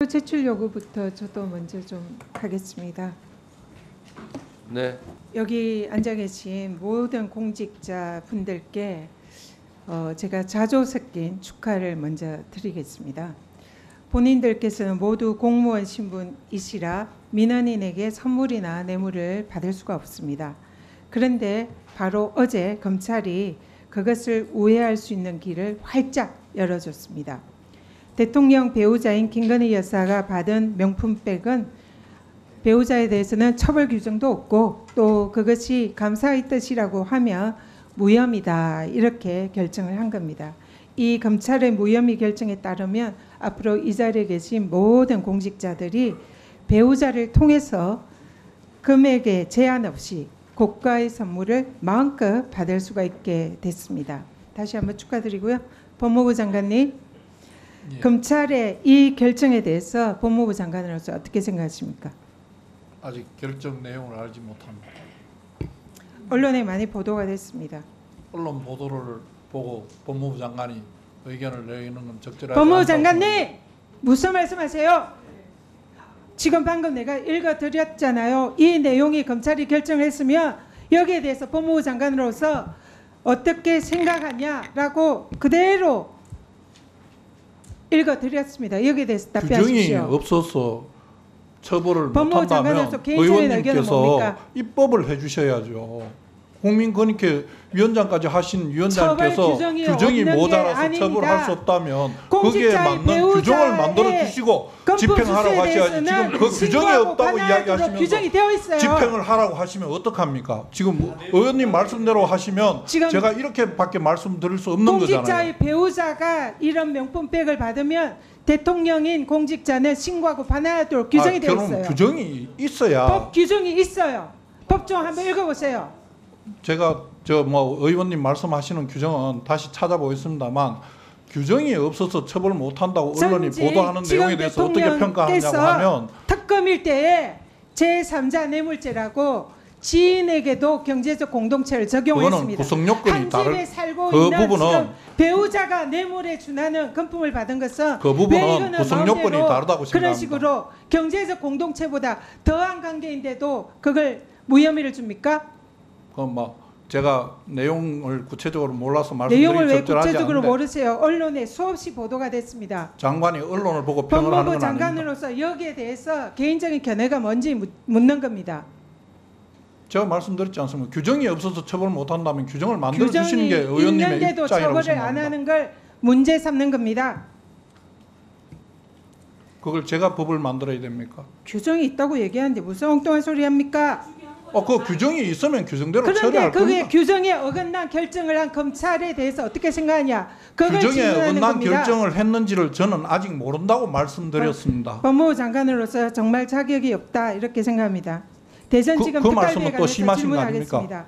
제출 요구부터 저도 먼저 좀 하겠습니다. 네. 여기 앉아 계신 모든 공직자 분들께 제가 자조 섞인 축하를 먼저 드리겠습니다. 본인들께서는 모두 공무원 신분이시라 민원인에게 선물이나 뇌물을 받을 수가 없습니다. 그런데 바로 어제 검찰이 그것을 우회할 수 있는 길을 활짝 열어줬습니다. 대통령 배우자인 김건희 여사가 받은 명품백은 배우자에 대해서는 처벌 규정도 없고 또 그것이 감사의 뜻이라고 하면 무혐의다 이렇게 결정을 한 겁니다. 이 검찰의 무혐의 결정에 따르면 앞으로 이 자리에 계신 모든 공직자들이 배우자를 통해서 금액에 제한 없이 고가의 선물을 마음껏 받을 수가 있게 됐습니다. 다시 한번 축하드리고요. 법무부 장관님, 예. 검찰의 이 결정에 대해서 법무부 장관으로서 어떻게 생각하십니까? 아직 결정 내용을 알지 못합니다. 언론에 많이 보도가 됐습니다. 언론 보도를 보고 법무부 장관이 의견을 내리는 건 적절하지 법무부 않다고 장관님, 무슨 말씀하세요? 지금 방금 내가 읽어드렸잖아요. 이 내용이 검찰이 결정했으면 여기에 대해서 법무부 장관으로서 어떻게 생각하냐라고 그대로 읽어드렸습니다. 여기에 대해서 규정이 답변하십시오. 없어서 처벌을 법무부 못한다면 장관으로서 개인적인 의견은 뭡니까? 의원님께서 입법을 해주셔야죠. 국민권익위원장까지 하신 위원장께서 처벌 규정이 규정이 없는 게 모자라서 아닙니다. 처벌할 수 없다면 거기에 공직자의 맞는 규정을 배우자의 만들어 주시고 집행하라고 하셔야지. 지금 그 규정이 없다고 이야기하시면서 규정이 되어 있어요. 집행을 하라고 하시면 어떡합니까? 지금 의원님 말씀대로 하시면 지금 제가 이렇게밖에 말씀드릴 수 없는 거잖아요. 공직자의 배우자가 이런 명품백을 받으면 대통령인 공직자는 신고하고 반환하도록 규정이 되어 그럼 있어요. 규정이 있어야. 법 규정이 있어요. 법좀 한번 읽어보세요. 제가 의원님 말씀하시는 규정은 다시 찾아보겠습니다만 규정이 없어서 처벌 못한다고 언론이 전직 보도하는 내용에 대해서 어떻게 평가하냐고 대통령께서 하면 특검일 때에 제3자 뇌물죄라고 지인에게도 경제적 공동체를 그거는 적용했습니다. 구성 요건이 한 집에 다른 살고 그 있는 부분은 지금 배우자가 뇌물에 준하는 금품을 받은 것은 그 왜 부분은 이거는 구성 요건이 마음대로 다르다고 그런 생각합니다. 식으로 경제적 공동체보다 더한 관계인데도 그걸 무혐의를 줍니까? 제가 내용을 구체적으로 몰라서 내용을 말씀드리기 왜 적절하지 구체적으로 않은데 모르세요? 언론에 수없이 보도가 됐습니다. 장관이 언론을 보고 평을 하는 법무부 건 아닙니다. 장관으로서 여기에 대해서 개인적인 견해가 뭔지 묻는 겁니다. 제가 말씀드렸지 않습니까? 규정이 없어서 처벌 못한다면 규정을 만들어 규정이 주시는 게 의원님의 있는데도 입장이라고 처벌을 안 생각합니다. 하는 걸 문제 삼는 겁니다. 그걸 제가 법을 만들어야 됩니까? 규정이 있다고 얘기하는데 무슨 엉뚱한 소리 합니까? 그 규정이 있으면 규정대로 그런데 처리할 그게 겁니다. 규정에 어긋난 결정을 한 검찰에 대해서 어떻게 생각하냐? 그걸 규정에 질문하는 어긋난 겁니다. 결정을 했는지를 저는 아직 모른다고 말씀드렸습니다. 법무부 장관으로서 정말 자격이 없다 이렇게 생각합니다. 대전지검 그 특활비에 말씀은 또 관해서 심하신 거 아닙니까? 질문하겠습니다.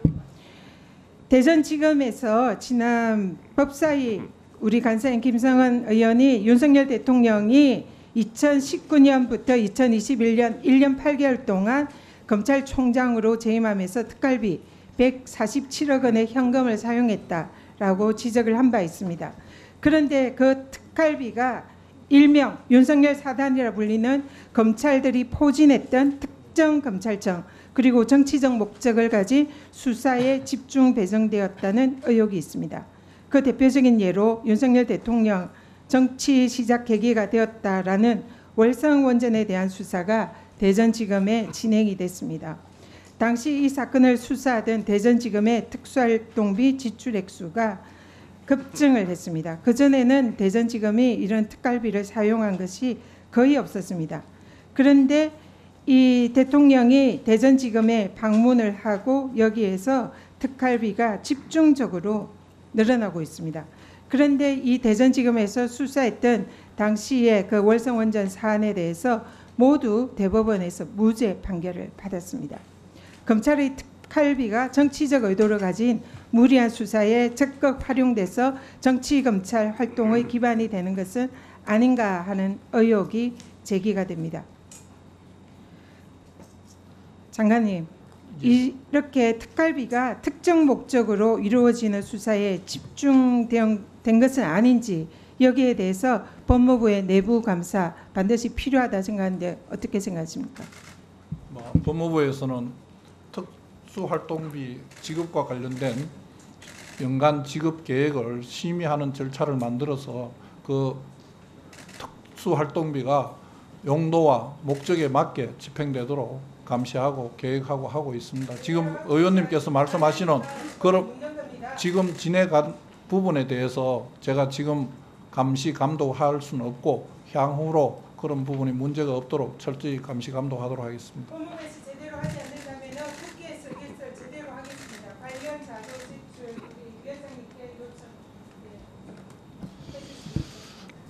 대전지검에서 지난 법사위 우리 간사인 김성은 의원이 윤석열 대통령이 2019년부터 2021년 1년 8개월 동안 검찰총장으로 재임하면서 특활비 147억 원의 현금을 사용했다라고 지적을 한 바 있습니다. 그런데 그 특활비가 일명 윤석열 사단이라 불리는 검찰들이 포진했던 특정 검찰청 그리고 정치적 목적을 가진 수사에 집중 배정되었다는 의혹이 있습니다. 그 대표적인 예로 윤석열 대통령 정치 시작 계기가 되었다라는 월성 원전에 대한 수사가 대전지검에 진행이 됐습니다. 당시 이 사건을 수사하던 대전지검의 특수활동비 지출 액수가 급증을 했습니다. 그전에는 대전지검이 이런 특활비를 사용한 것이 거의 없었습니다. 그런데 이 대통령이 대전지검에 방문을 하고 여기에서 특활비가 집중적으로 늘어나고 있습니다. 그런데 이 대전지검에서 수사했던 당시의 그 월성원전 사안에 대해서 모두 대법원에서 무죄 판결을 받았습니다. 검찰의 특활비가 정치적 의도를 가진 무리한 수사에 적극 활용돼서 정치검찰 활동의 기반이 되는 것은 아닌가 하는 의혹이 제기가 됩니다. 장관님, 이렇게 특활비가 특정 목적으로 이루어지는 수사에 집중된 것은 아닌지 여기에 대해서 법무부의 내부 감사 반드시 필요하다 생각하는데 어떻게 생각하십니까? 법무부에서는 특수활동비 지급과 관련된 연간 지급 계획을 심의하는 절차를 만들어서 그 특수활동비가 용도와 목적에 맞게 집행되도록 감시하고 계획하고 하고 있습니다. 지금 의원님께서 말씀하시는 그런 지금 진행한 부분에 대해서 제가 지금 감시 감독할 수는 없고 향후로 그런 부분이 문제가 없도록 철저히 감시 감독하도록 하겠습니다. 법무부에서 제대로 하지 않는다면 국회에서 일설 제대로 하겠습니다. 관련 자료 제출 우리 위원장님께 요청.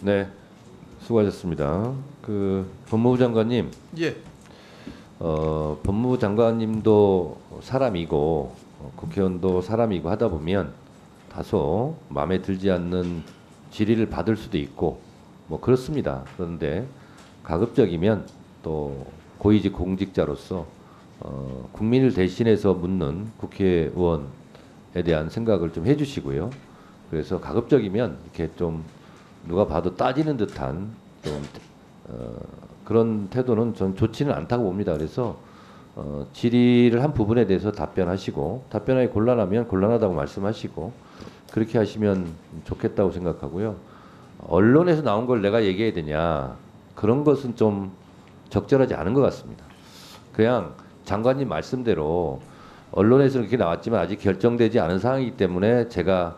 네, 수고하셨습니다. 법무부 장관님, 예, 법무부 장관님도 사람이고 국회의원도 사람이고 하다 보면 다소 마음에 들지 않는 질의를 받을 수도 있고 뭐 그렇습니다. 그런데 가급적이면 또 고위직 공직자로서 국민을 대신해서 묻는 국회의원에 대한 생각을 좀 해주시고요. 그래서 가급적이면 이렇게 좀 누가 봐도 따지는 듯한 좀 그런 태도는 전 좋지는 않다고 봅니다. 그래서 질의를 한 부분에 대해서 답변하시고 답변하기 곤란하면 곤란하다고 말씀하시고 그렇게 하시면 좋겠다고 생각하고요. 언론에서 나온 걸 내가 얘기해야 되냐 그런 것은 좀 적절하지 않은 것 같습니다. 그냥 장관님 말씀대로 언론에서 그렇게 나왔지만 아직 결정되지 않은 사항이기 때문에 제가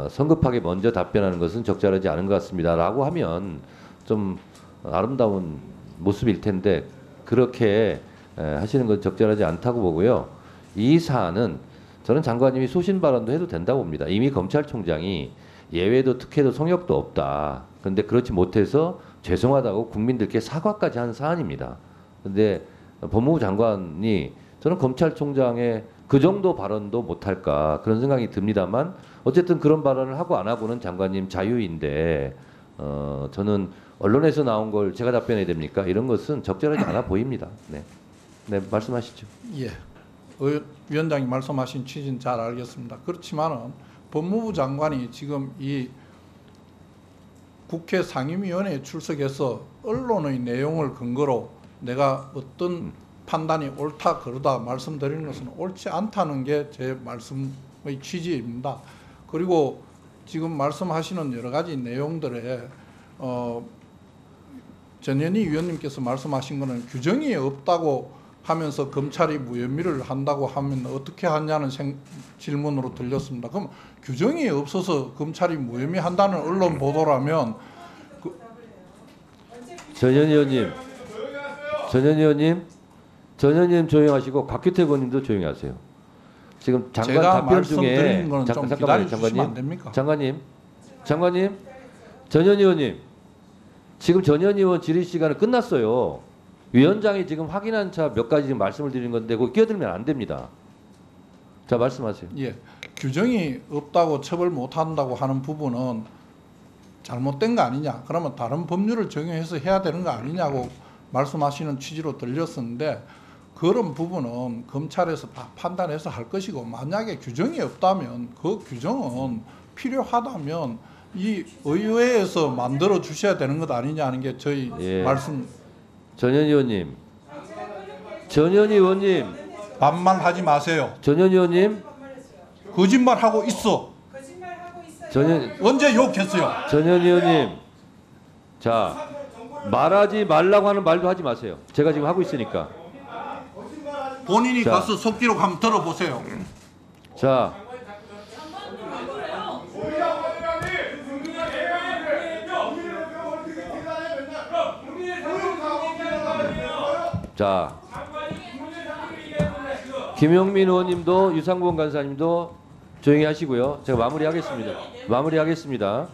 성급하게 먼저 답변하는 것은 적절하지 않은 것 같습니다. 라고 하면 좀 아름다운 모습일 텐데 그렇게 하시는 건 적절하지 않다고 보고요. 이 사안은 저는 장관님이 소신 발언도 해도 된다고 봅니다. 이미 검찰총장이 예외도 특혜도 성역도 없다. 그런데 그렇지 못해서 죄송하다고 국민들께 사과까지 한 사안입니다. 그런데 법무부 장관이 저는 검찰총장의 그 정도 발언도 못할까 그런 생각이 듭니다만 어쨌든 그런 발언을 하고 안 하고는 장관님 자유인데 저는 언론에서 나온 걸 제가 답변해야 됩니까? 이런 것은 적절하지 않아 보입니다. 네, 네 말씀하시죠. 예. 위원장이 말씀하신 취지는 잘 알겠습니다. 그렇지만은 법무부 장관이 지금 이 국회 상임위원회에 출석해서 언론의 내용을 근거로 내가 어떤 판단이 옳다 그르다 말씀드리는 것은 옳지 않다는 게 제 말씀의 취지입니다. 그리고 지금 말씀하시는 여러 가지 내용들에 전현희 위원님께서 말씀하신 것은 규정이 없다고 하면서 검찰이 무혐의를 한다고 하면 어떻게 하냐는 질문으로 들렸습니다. 그럼 규정이 없어서 검찰이 무혐의한다는 언론 보도라면 전현희 의원님, 전현희 의원님 조용하시고 곽규택 의원님도 조용히 하세요. 지금 장관 제가 답변 중에 말씀드리는 거는 좀 기다려 주시면 안 됩니까? 장관님, 전현희 의원님, 지금 전현희 의원 질의 시간은 끝났어요. 위원장이 지금 확인한 차 몇 가지 지금 말씀을 드리는 건데 그거 끼어들면 안 됩니다. 자 말씀하세요. 예, 규정이 없다고 처벌 못한다고 하는 부분은 잘못된 거 아니냐? 그러면 다른 법률을 적용해서 해야 되는 거 아니냐고 말씀하시는 취지로 들렸었는데 그런 부분은 검찰에서 다 판단해서 할 것이고 만약에 규정이 없다면 그 규정은 필요하다면 이 의회에서 만들어 주셔야 되는 것 아니냐 하는 게 저희 말씀. 전현희 의원님 반말하지 마세요. 전현희 의원님 거짓말하고 있어. 언제 욕했어요? 전현희 의원님 자 말하지 말라고 하는 말도 하지 마세요. 제가 지금 하고 있으니까 본인이 가서 속기록 한번 들어보세요. 자 자, 김용민 의원님도 유상범 간사님도 조용히 하시고요. 제가 마무리하겠습니다.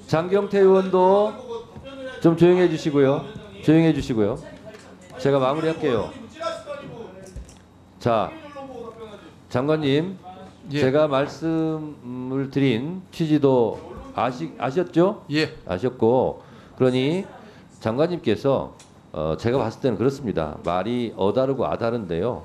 장경태 의원도 좀 조용히 해주시고요. 제가 마무리할게요. 자, 장관님, 제가 말씀을 드린 취지도 아셨죠? 예. 아셨고, 그러니 장관님께서 제가 봤을 때는 그렇습니다. 말이 어다르고 아다른데요.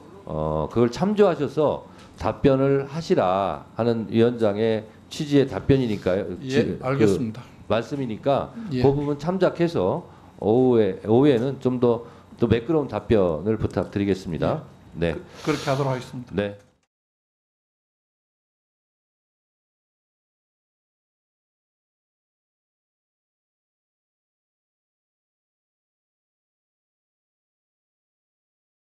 그걸 참조하셔서 답변을 하시라 하는 위원장의 취지의 답변이니까요. 예, 알겠습니다. 말씀이니까 예. 그 부분 참작해서 오후에는 좀 더 매끄러운 답변을 부탁드리겠습니다. 네. 그렇게 하도록 하겠습니다. 네.